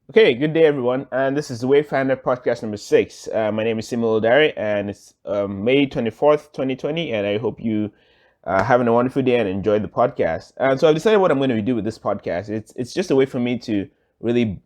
Okay, good day, everyone. And this is the WayFinder podcast number 6. My name is Simil Odari, and it's May 24th, 2020. And I hope you having a wonderful day and enjoy the podcast. And so I've decided what I'm going to do with this podcast. It's just a way for me to really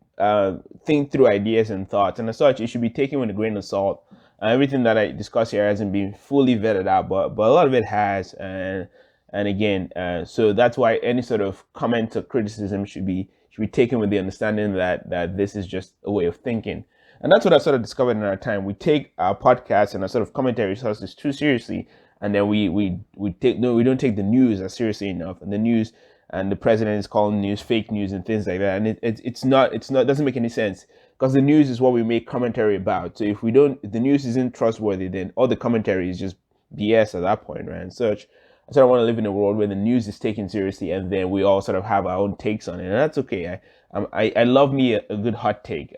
think through ideas and thoughts. And as such, it should be taken with a grain of salt. Everything that I discuss here hasn't been fully vetted out, but a lot of it has. And again, so that's why any sort of comment or criticism should be taken with the understanding that this is just a way of thinking. And that's what I sort of discovered in our time. We take our podcasts and our sort of commentary sources too seriously, and then we don't take the news as seriously enough. And the news and the president is calling news fake news and things like that. And it's not it doesn't make any sense because the news is what we make commentary about. So if the news isn't trustworthy, then all the commentary is just BS at that point, right? And such. I sort of want to live in a world where the news is taken seriously, and then we all sort of have our own takes on it, and that's okay. I love me a good hot take,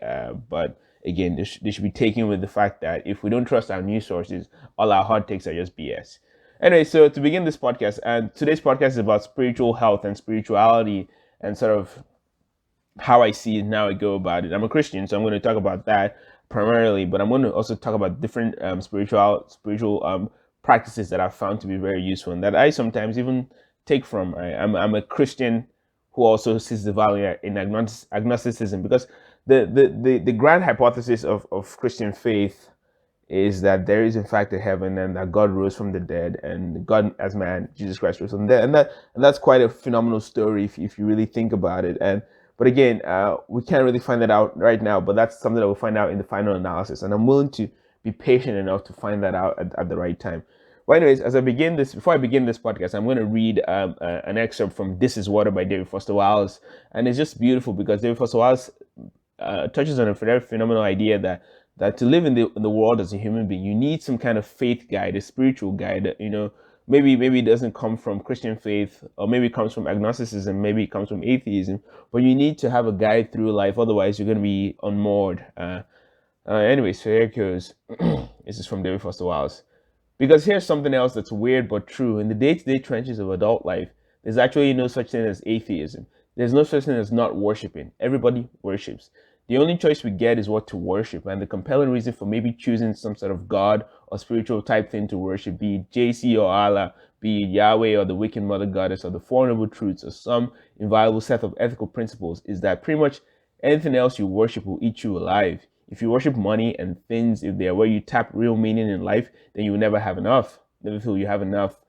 but again, they should be taken with the fact that if we don't trust our news sources, all our hot takes are just BS. Anyway, so to begin this podcast, and today's podcast is about spiritual health and spirituality, and sort of how I see it now. I go about it. I'm a Christian, so I'm going to talk about that primarily, but I'm going to also talk about different spiritual practices that I've found to be very useful and that I sometimes even take from. I'm a Christian who also sees the value in agnosticism because the grand hypothesis of Christian faith is that there is in fact a heaven and that God rose from the dead and God as man, Jesus Christ rose from the dead. And that's quite a phenomenal story if you really think about it. And but again, we can't really find that out right now, but that's something that we'll find out in the final analysis. And I'm willing to be patient enough to find that out at the right time. Well, anyways, before I begin this podcast, I'm going to read an excerpt from "This Is Water" by David Foster Wallace, and it's just beautiful because David Foster Wallace touches on a very phenomenal idea that to live in the world as a human being, you need some kind of faith guide, a spiritual guide. Maybe it doesn't come from Christian faith, or maybe it comes from agnosticism, maybe it comes from atheism, but you need to have a guide through life. Otherwise, you're going to be unmoored. Anyways, so here it goes. This is from David Foster Wallace. Because here's something else that's weird but true. In the day-to-day trenches of adult life, there's actually no such thing as atheism. There's no such thing as not worshiping. Everybody worships. The only choice we get is what to worship, and the compelling reason for maybe choosing some sort of God or spiritual type thing to worship, be it JC or Allah, be it Yahweh or the wicked mother goddess or the Four Noble Truths or some inviolable set of ethical principles, is that pretty much anything else you worship will eat you alive. If you worship money and things, if they are where you tap real meaning in life, then you will never have enough. Never feel you have enough.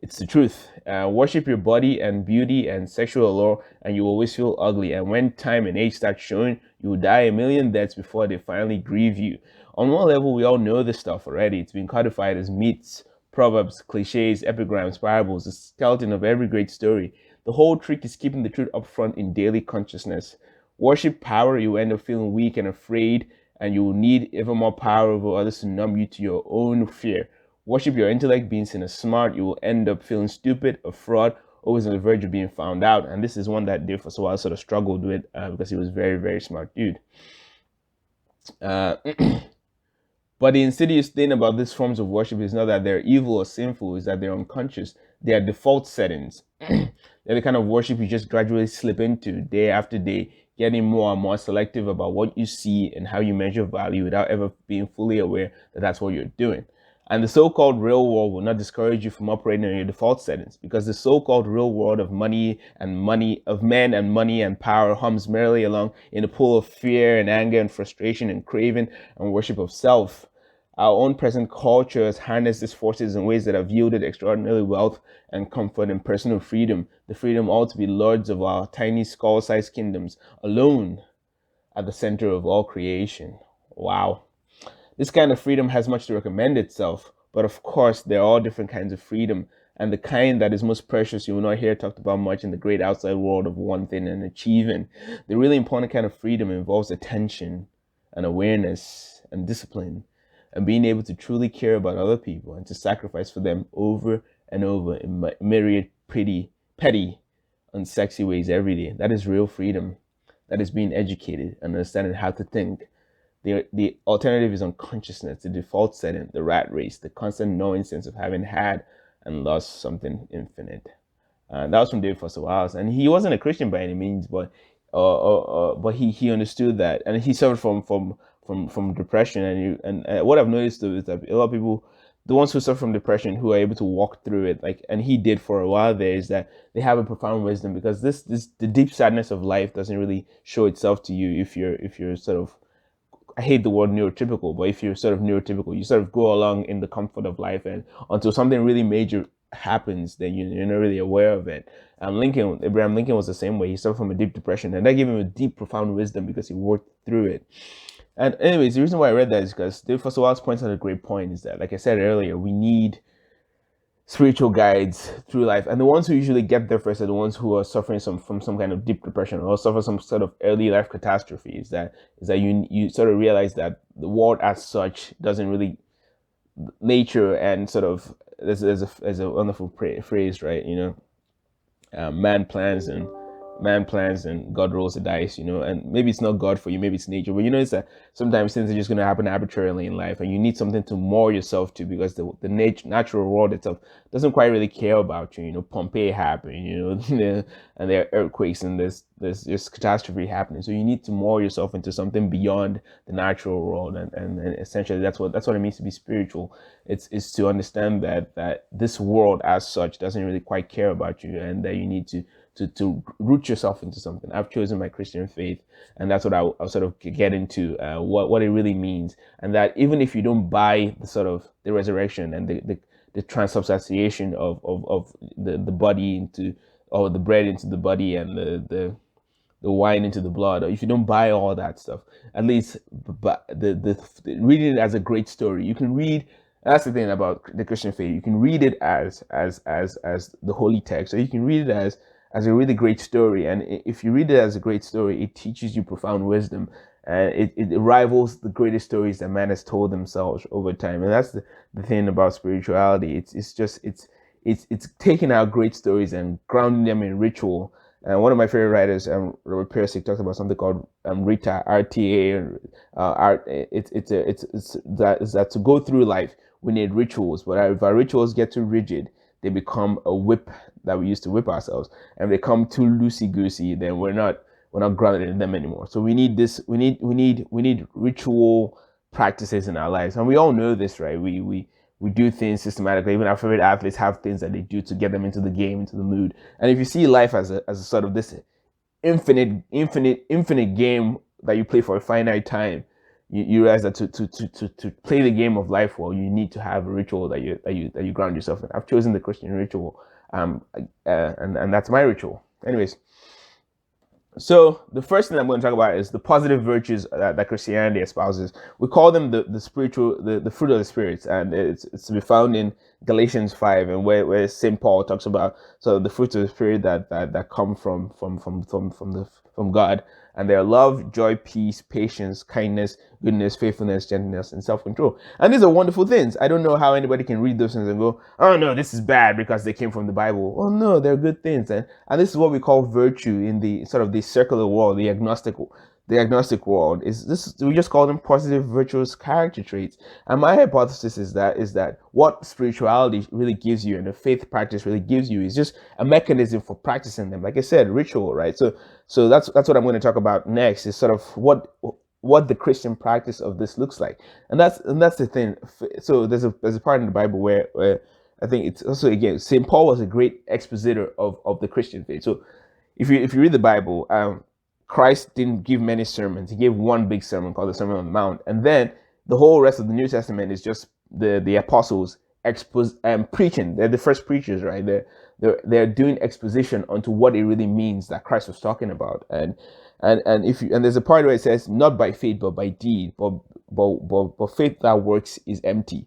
It's the truth. Worship your body and beauty and sexual allure, and you will always feel ugly. And when time and age start showing, you will die a million deaths before they finally grieve you. On one level, we all know this stuff already. It's been codified as myths, proverbs, cliches, epigrams, parables, the skeleton of every great story. The whole trick is keeping the truth up front in daily consciousness. Worship power, you end up feeling weak and afraid, and you will need ever more power over others to numb you to your own fear. Worship your intellect, being seen as smart, you will end up feeling stupid, a fraud, always on the verge of being found out. And this is one that Dave for a while sort of struggled with because he was a very, very smart dude. Uh, but the insidious thing about these forms of worship is not that they're evil or sinful, is that they're unconscious. They are default settings. They're the kind of worship you just gradually slip into day after day, getting more and more selective about what you see and how you measure value without ever being fully aware that that's what you're doing. And the so-called real world will not discourage you from operating on your default settings because the so-called real world of men and money and power hums merrily along in a pool of fear and anger and frustration and craving and worship of self. Our own present culture has harnessed these forces in ways that have yielded extraordinary wealth and comfort and personal freedom, the freedom all to be lords of our tiny skull-sized kingdoms, alone at the center of all creation. Wow. This kind of freedom has much to recommend itself, but of course, there are all different kinds of freedom, and the kind that is most precious you will not hear talked about much in the great outside world of wanting and achieving. The really important kind of freedom involves attention and awareness and discipline and being able to truly care about other people and to sacrifice for them over and over in myriad petty, unsexy ways every day. That is real freedom. That is being educated and understanding how to think. The alternative is unconsciousness, the default setting, the rat race, the constant knowing sense of having had and lost something infinite. That was from David Foster Wallace. And he wasn't a Christian by any means, but but he understood that, and he suffered from depression. And what I've noticed though is that a lot of people, the ones who suffer from depression, who are able to walk through it, like, and he did for a while there, is that they have a profound wisdom, because this the deep sadness of life doesn't really show itself to you if you're sort of, I hate the word neurotypical, but if you're sort of neurotypical, you sort of go along in the comfort of life, and until something really major happens, then you're not really aware of it. Abraham Lincoln was the same way. He suffered from a deep depression, and that gave him a deep, profound wisdom because he worked through it. And anyways, the reason why I read that is because David Foster Wallace points out a great point, is that, like I said earlier, we need spiritual guides through life, and the ones who usually get there first are the ones who are suffering from some kind of deep depression, or suffer some sort of early life catastrophe. Is that you sort of realize that the world as such doesn't really, nature and sort of, there's a wonderful phrase, right? Man plans and God rolls the dice, and maybe it's not God for you, maybe it's nature, but it's that sometimes things are just going to happen arbitrarily in life, and you need something to moor yourself to, because the natural world itself doesn't quite really care about you. Pompeii happened, and there are earthquakes, and there's just catastrophe happening, so you need to moor yourself into something beyond the natural world, and essentially that's what it means to be spiritual. It's to understand that this world as such doesn't really quite care about you, and that you need to root yourself into something. I've chosen my Christian faith, and that's what I'll sort of get into, what it really means, and that even if you don't buy the sort of the resurrection and the transubstantiation of the body into, or the bread into the body, and the wine into the blood, or if you don't buy all that stuff, at least but the reading it as a great story. You can read, that's the thing about the Christian faith, you can read it as the holy text, or you can read it as a really great story. And if you read it as a great story, it teaches you profound wisdom, and it rivals the greatest stories that man has told themselves over time. And that's the thing about spirituality. It's taking our great stories and grounding them in ritual. And one of my favorite writers, Robert Pirsig, talks about something called RTA, RTA. It's that to go through life, we need rituals. But if our rituals get too rigid, they become a whip that we use to whip ourselves. And if they come too loosey goosey, then we're not grounded in them anymore. So we need this. We need ritual practices in our lives, and we all know this, right? We do things systematically. Even our favorite athletes have things that they do to get them into the game, into the mood. And if you see life as a sort of this infinite game that you play for a finite time, you realize that to play the game of life well, you need to have a ritual that you ground yourself in. I've chosen the Christian ritual, and that's my ritual. Anyways, so the first thing I'm going to talk about is the positive virtues that Christianity espouses. We call them the spiritual, the fruit of the spirits, and it's to be found in Galatians 5, and where Saint Paul talks about the fruits of the spirit that come from God, and they are love, joy, peace, patience, kindness, goodness, faithfulness, gentleness, and self-control. And these are wonderful things. I don't know how anybody can read those things and go, oh no, this is bad because they came from the Bible. Oh no, they're good things. And this is what we call virtue in the sort of the secular world, the agnostic world. Is this, we just call them positive virtuous character traits. And my hypothesis is that what spirituality really gives you, and the faith practice really gives you, is just a mechanism for practicing them. Like I said, ritual, right? So that's what I'm going to talk about next, is sort of what the Christian practice of this looks like. And that's the thing. So there's a part in the Bible where I think it's also, again, St. Paul was a great expositor of the Christian faith. So if you read the Bible, Christ didn't give many sermons. He gave one big sermon called the Sermon on the Mount, and then the whole rest of the New Testament is just the apostles preaching. They're the first preachers, right? They're doing exposition onto what it really means that Christ was talking about. And there's a part where it says, not by faith but by deed, but faith that works is empty.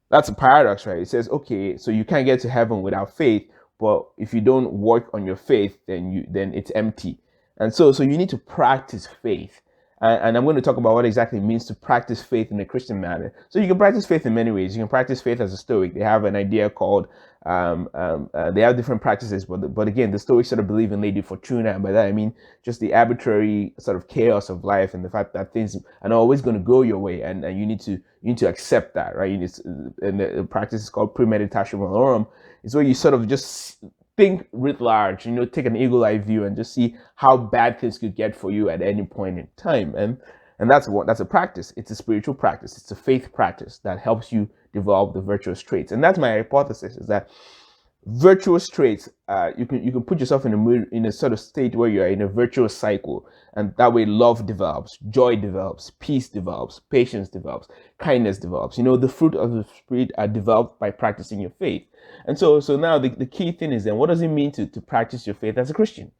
That's a paradox, right? It says, okay, so you can't get to heaven without faith, but if you don't work on your faith, then it's empty. And so you need to practice faith. And I'm going to talk about what exactly it means to practice faith in a Christian manner. So you can practice faith in many ways. You can practice faith as a Stoic. They have an idea called, they have different practices, but again, the Stoics sort of believe in Lady Fortuna. And by that, I mean just the arbitrary sort of chaos of life, and the fact that things are not always going to go your way. And you need to accept that, right? And the practice is called premeditatio malorum. It's where you sort of just think writ large, take an eagle eye view and just see how bad things could get for you at any point in time. And that's a practice. It's a spiritual practice. It's a faith practice that helps you develop the virtuous traits. And that's my hypothesis, is that virtuous traits, you can put yourself in a mood, in a sort of state where you're in a virtuous cycle, and that way love develops, joy develops, peace develops, patience develops, kindness develops. The fruit of the spirit are developed by practicing your faith. And so now the key thing is, then what does it mean to practice your faith as a Christian?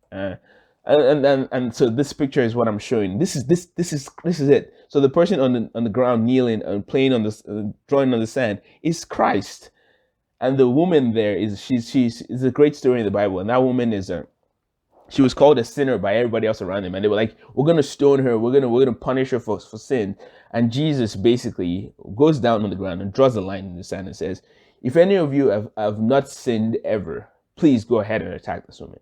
And so this picture is what I'm showing. This is it. So the person on the ground kneeling and playing on the drawing on the sand is Christ. And the woman there is a great story in the Bible. And that woman she was called a sinner by everybody else around him, and they were like, "We're gonna stone her. We're gonna punish her for sin." And Jesus basically goes down on the ground and draws a line in the sand and says, "If any of you have not sinned ever, please go ahead and attack this woman."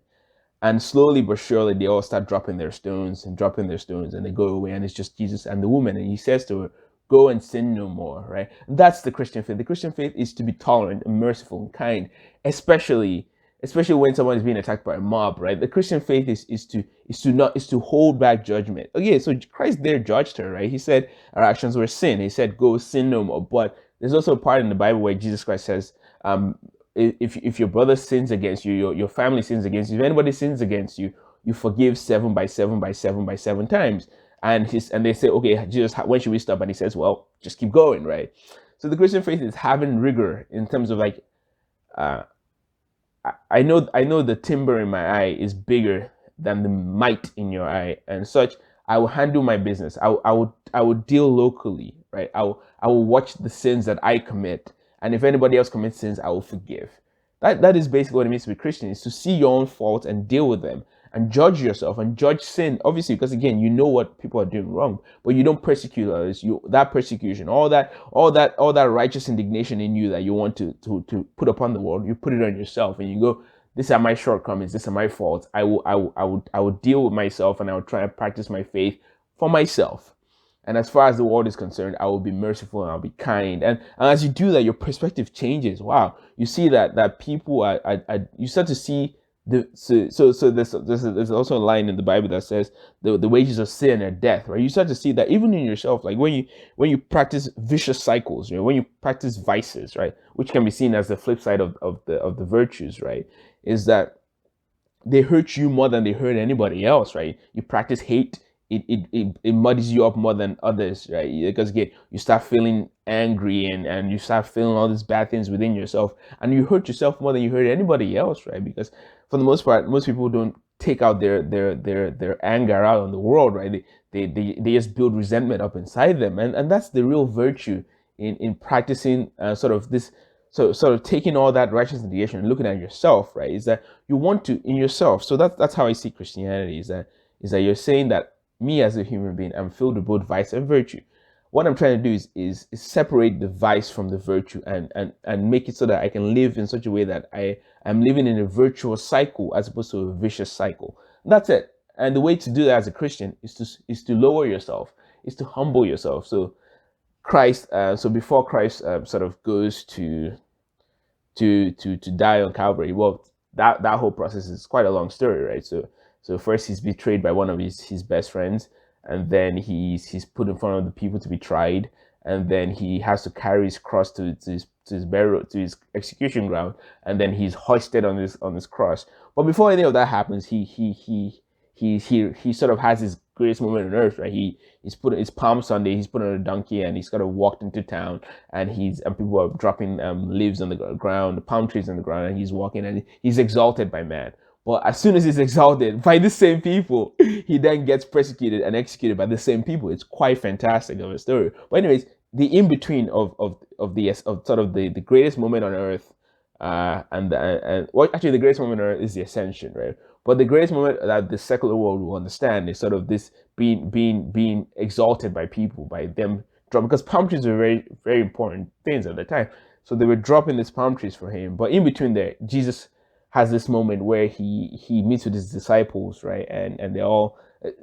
And slowly but surely, they all start dropping their stones, and they go away, and it's just Jesus and the woman. And he says to her, "Go and sin no more," right? And that's the Christian faith. The Christian faith is to be tolerant and merciful and kind, especially when someone is being attacked by a mob, right? The Christian faith is to hold back judgment. Okay, so Christ there judged her, right? He said our actions were sin. He said, "Go sin no more." But there's also a part in the Bible where Jesus Christ says, if your brother sins against you, your family sins against you, if anybody sins against you, you forgive 7 by 7 by 7 by 7 times. And they say, "Okay, Jesus, when should we stop?" And he says, "Well, just keep going," right? So the Christian faith is having rigor in terms of like, I know the timber in my eye is bigger than the mite in your eye, and such. I will handle my business. I would deal locally, right? I will watch the sins that I commit, and if anybody else commits sins, I will forgive. That is basically what it means to be Christian: is to see your own faults and deal with them, and judge yourself and judge sin. Obviously, because again, you know what people are doing wrong, but you don't persecute others. That persecution, all that righteous indignation in you that you want to put upon the world, you put it on yourself, and you go, "These are my shortcomings. These are my faults. I will deal with myself, and I will try and practice my faith for myself. And as far as the world is concerned, I will be merciful and I'll be kind." And as you do that, your perspective changes. Wow, you see that people are you start to see there's also a line in the Bible that says the wages of sin are death, right? You start to see that even in yourself, like when you practice vicious cycles, when you practice vices, right, which can be seen as the flip side of the virtues, right, is that they hurt you more than they hurt anybody else, right? You practice hate. It muddies you up more than others, right? Because again, you start feeling angry and you start feeling all these bad things within yourself, and you hurt yourself more than you hurt anybody else, right? Because for the most part, most people don't take out their anger out on the world, right? They just build resentment up inside them, and that's the real virtue in practicing sort of this. So sort of taking all that righteous indignation and looking at yourself, right? Is that you want to in yourself. So that's how I see Christianity. Is that you're saying that me as a human being, I'm filled with both vice and virtue. What I'm trying to do is separate the vice from the virtue and make it so that I can live in such a way that I am living in a virtuous cycle as opposed to a vicious cycle. That's it. And the way to do that as a Christian is to lower yourself, is to humble yourself. So Christ, so before Christ sort of goes to die on Calvary, well, that whole process is quite a long story, right? So first he's betrayed by one of his best friends, and then he's put in front of the people to be tried, and then he has to carry his cross to his burial, to his execution ground, and then he's hoisted on this cross. But before any of that happens, he sort of has his greatest moment on earth, right? He's put his Palm Sunday, he's put on a donkey, and he's kind of walked into town, and people are dropping leaves on the ground, palm trees on the ground, and he's walking, and he's exalted by man. But as soon as he's exalted by the same people, he then gets persecuted and executed by the same people. It's quite fantastic of a story. But anyways, the in between of sort of the greatest moment on earth, and well, actually the greatest moment on earth is the ascension, right? But the greatest moment that the secular world will understand is sort of this being exalted by people, by them drop, because palm trees were very, very important things at the time. So they were dropping these palm trees for him. But in between there, Jesus has this moment where he meets with his disciples, right? And they're all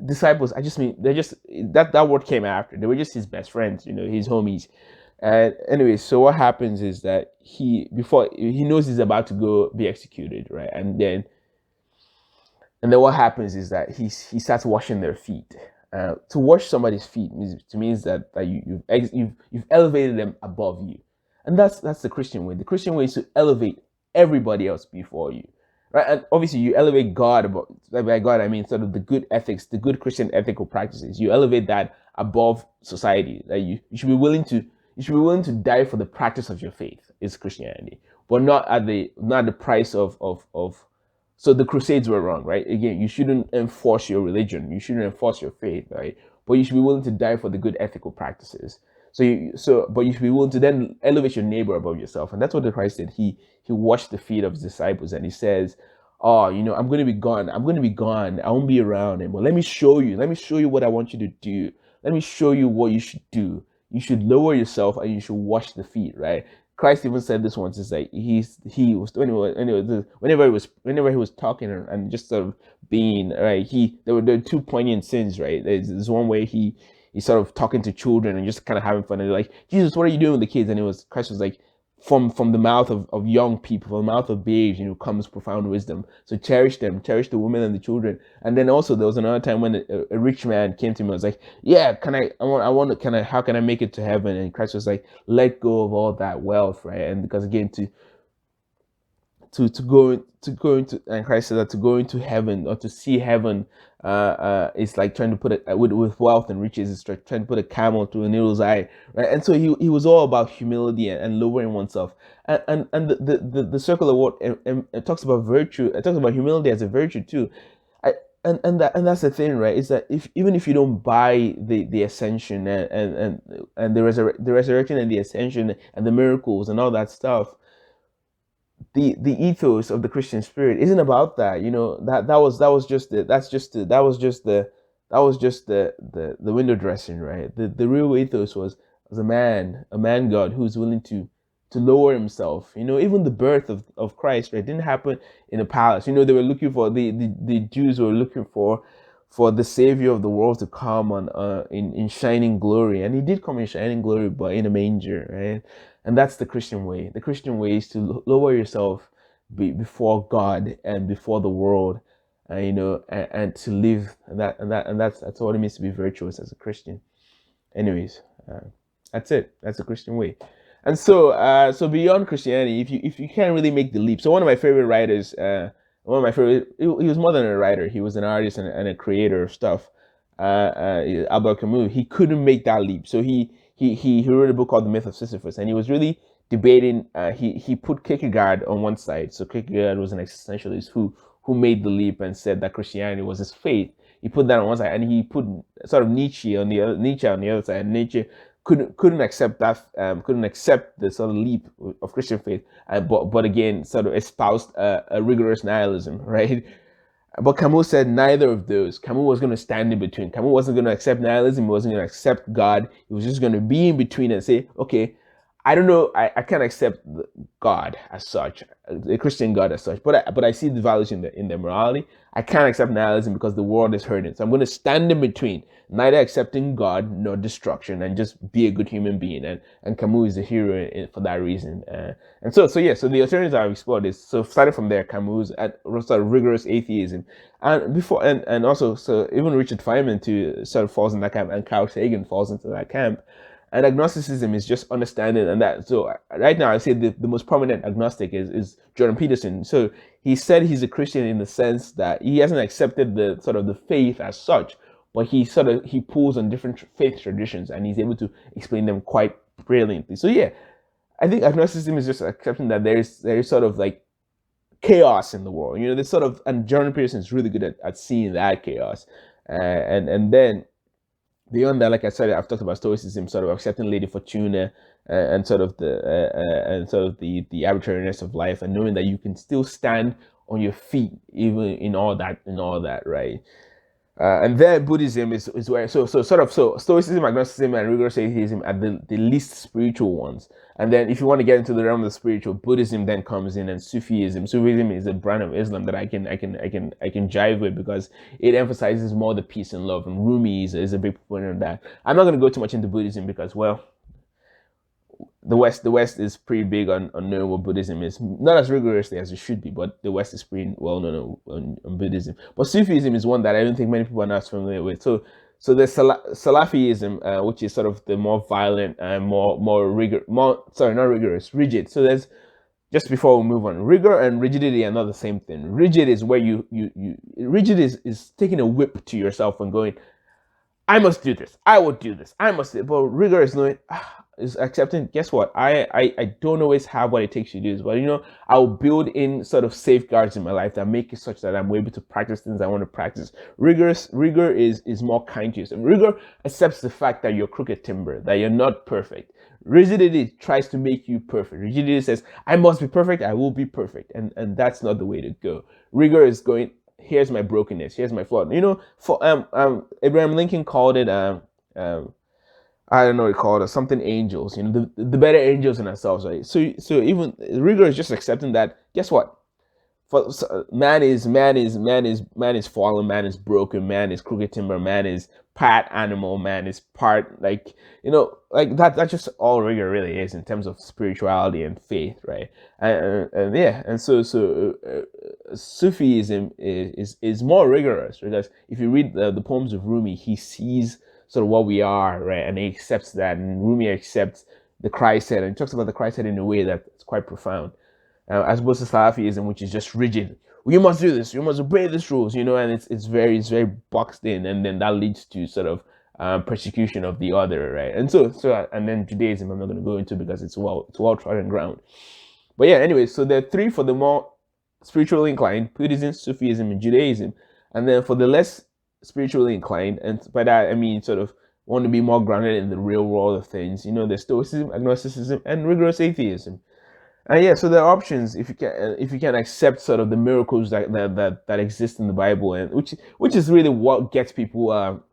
disciples. I just mean they're just that word came after. They were just his best friends, his homies. And anyway, so what happens is that before he knows he's about to go be executed, right? And then what happens is that he starts washing their feet. To wash somebody's feet means that you've elevated them above you, and that's the Christian way. The Christian way is to elevate everybody else before you, right? And obviously, you elevate God above. By God, I mean sort of the good ethics, the good Christian ethical practices. You elevate that above society. That you should be willing to die for the practice of your faith. Is Christianity, but not the price of so the Crusades were wrong, right? Again, you shouldn't enforce your religion. You shouldn't enforce your faith, right? But you should be willing to die for the good ethical practices. But you should be willing to then elevate your neighbor above yourself, and that's what the Christ did. He washed the feet of his disciples, and he says, "Oh, I'm going to be gone. I'm going to be gone. I won't be around anymore. Let me show you. Let me show you what I want you to do. Let me show you what you should do. You should lower yourself and you should wash the feet, right?" Christ even said this once. It's like he was whenever he was talking and just sort of being right. There were two poignant sins, right? There's one way he's sort of talking to children and just kind of having fun, and they're like, "Jesus, what are you doing with the kids?" And Christ was like, from the mouth of young people, from the mouth of babes, comes profound wisdom. So cherish them, cherish the women and the children. And then also there was another time when a rich man came to him and was like, "Yeah, I want to, how can I make it to heaven?" And Christ was like, "Let go of all that wealth," right? And because again, to go into, and Christ said that to go into heaven or to see heaven is like trying to put it with wealth and riches is trying to put a camel through a needle's eye, right? And so he was all about humility and lowering oneself, and the circle of what it talks about virtue, it talks about humility as a virtue too. I, and that's the thing, right? Is that even if you don't buy the ascension and the resurrection and the ascension and the miracles and all that stuff, the ethos of the Christian spirit isn't about that. That was just the window dressing, right? The real ethos was a man God who's willing to lower himself. Even the birth of Christ, right, didn't happen in a palace. They were looking for the Jews were looking for the savior of the world to come on in shining glory, and he did come in shining glory, but in a manger, right? And that's the Christian way. The Christian way is to lower yourself before God and before the world, and to live, and that's what it means to be virtuous as a Christian. Anyways, that's it. That's the Christian way. And so beyond Christianity, if you can't really make the leap, so one of my favorite writers, he was more than a writer. He was an artist and a creator of stuff. Albert Camus, he couldn't make that leap, so he wrote a book called The Myth of Sisyphus, and he was really debating. He put Kierkegaard on one side. So Kierkegaard was an existentialist who made the leap and said that Christianity was his faith. He put that on one side, and he put sort of Nietzsche on the other side. And Nietzsche couldn't accept that, couldn't accept the sort of leap of Christian faith, but again sort of espoused a rigorous nihilism, right? But Camus said neither of those. Camus was going to stand in between. Camus wasn't going to accept nihilism. He wasn't going to accept God. He was just going to be in between and say, okay, I don't know, I can't accept God as such, a Christian God as such, but I see the values in the morality. I can't accept nihilism because the world is hurting. So I'm going to stand in between, neither accepting God nor destruction, and just be a good human being. And Camus is a hero for that reason. So the alternatives I've explored is, so starting from there, Camus at sort of rigorous atheism, and before and also, so even Richard Feynman too sort of falls in that camp, and Carl Sagan falls into that camp. And agnosticism is just understanding, and that. So right now, I say the most prominent agnostic is Jordan Peterson. So he said he's a Christian in the sense that he hasn't accepted the sort of the faith as such, but he pulls on different faith traditions, and he's able to explain them quite brilliantly. So yeah, I think agnosticism is just accepting that there is sort of like chaos in the world. There's sort of, and Jordan Peterson is really good at seeing that chaos, and then beyond that, like I said, I've talked about Stoicism, sort of accepting Lady Fortuna, and sort of the arbitrariness of life, and knowing that you can still stand on your feet even in all that, right? And then Buddhism is where, so Stoicism, agnosticism, and rigorous atheism are the least spiritual ones. And then if you want to get into the realm of the spiritual, Buddhism then comes in, and Sufism. Sufism is a brand of Islam that I can jive with, because it emphasizes more the peace and love. And Rumi is a big proponent of that. I'm not going to go too much into Buddhism because, well, the West is pretty big on knowing what Buddhism is, not as rigorously as it should be, but the West is pretty well known on Buddhism. But Sufism is one that I don't think many people are not familiar with. So there's Salafism, which is sort of the more violent and not rigorous, rigid. So there's just before we move on, rigor and rigidity are not the same thing. Rigid is where rigid is taking a whip to yourself and going, I must do this. I will do this. I must do it. But rigor is knowing, is accepting. Guess what? I don't always have what it takes to do this, but I'll build in sort of safeguards in my life that make it such that I'm able to practice things I want to practice. Rigor is more kind to yourself. Rigor accepts the fact that you're crooked timber, that you're not perfect. Rigidity tries to make you perfect. Rigidity says, I must be perfect. I will be perfect, and that's not the way to go. Rigor is going, here's my brokenness, here's my flaw. For Abraham Lincoln called it I don't know what he called it, something angels. The better angels in ourselves, right? So even rigor is just accepting that. Guess what? Man is fallen, man is broken, man is crooked timber, man is part animal, man is part like that. That's just all rigor really is in terms of spirituality and faith, right? And yeah, and so Sufism is more rigorous, because if you read the poems of Rumi, he sees sort of what we are, right, and he accepts that, and Rumi accepts the Christ head, and he talks about the Christ head in a way that's quite profound. As opposed to Salafism, which is just rigid. You must do this. You must obey these rules. And it's very boxed in, and then that leads to sort of persecution of the other, right? And and then Judaism, I'm not going to go into because it's well trodden ground. But yeah, anyway, so there are three for the more spiritually inclined: Buddhism, Sufism, and Judaism. And then for the less spiritually inclined, and by that I mean sort of want to be more grounded in the real world of things, there's Stoicism, agnosticism, and rigorous atheism. And yeah, so there are options if you can accept sort of the miracles that exist in the Bible, and which is really what gets people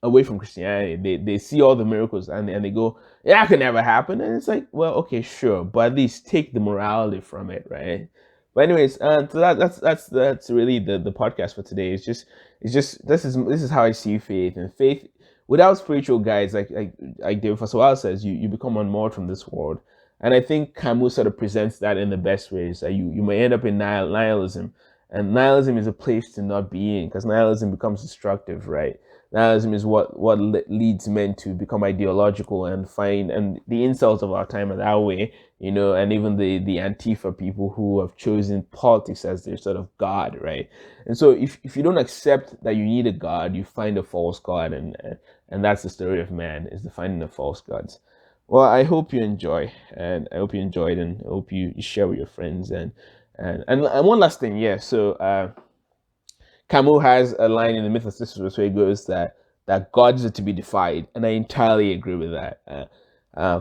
away from Christianity. They see all the miracles and they go, yeah, that could never happen, and it's like, well, okay, sure, but at least take the morality from it, right? But anyways, so that's really the podcast for today. It's just this is how I see faith, and faith without spiritual guides, like David Foster Wallace says, you become unmoored from this world. And I think Camus sort of presents that in the best ways. That you may end up in nihilism, and nihilism is a place to not be in, because nihilism becomes destructive, right? Nihilism is what leads men to become ideological and the insults of our time are that way, and even the Antifa people who have chosen politics as their sort of God, right? And so if you don't accept that you need a God, you find a false God, and that's the story of man, is the finding of false gods. Well, I hope you enjoy, and I hope you enjoyed, and I hope you share with your friends. And one last thing, yeah. So Camus has a line in the Myth of Sisyphus where he goes that gods are to be defied, and I entirely agree with that.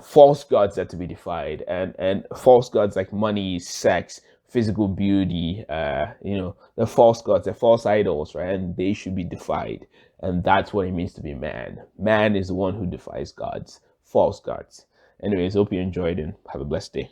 False gods are to be defied, and false gods like money, sex, physical beauty, they're false gods, they're false idols, right? And they should be defied, and that's what it means to be man. Man is the one who defies gods. False gods. Anyways, hope you enjoyed and have a blessed day.